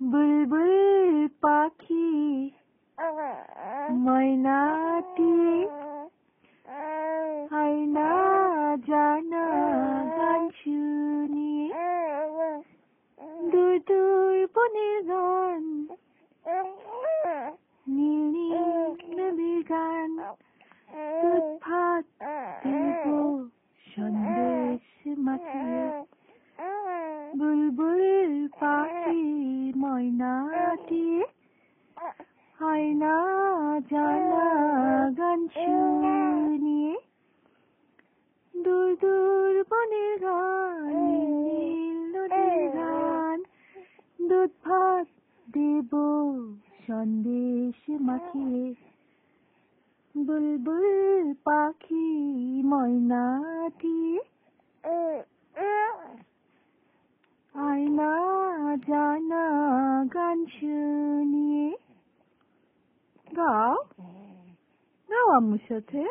বুলবুল পাখি ময়নাটি হয় না জানা গান শুনিয়ে দূর দূর বনের গান নীল নীল নদীর গান দুধ ভাত দেব সন্দেশ মাখিয়ে বুলবুল পাখি ময়নাটি হয় না জানা গান শুনিয়ে দূর দূর বনের গান নীল নদীর গান দুধ ভাত দেব সন্দেশ মাখিয়ে বুলবুল পাখি ময়নাটি হয় না জানা গান শুনিয়ে গাও গাও আম্মুর সাথে।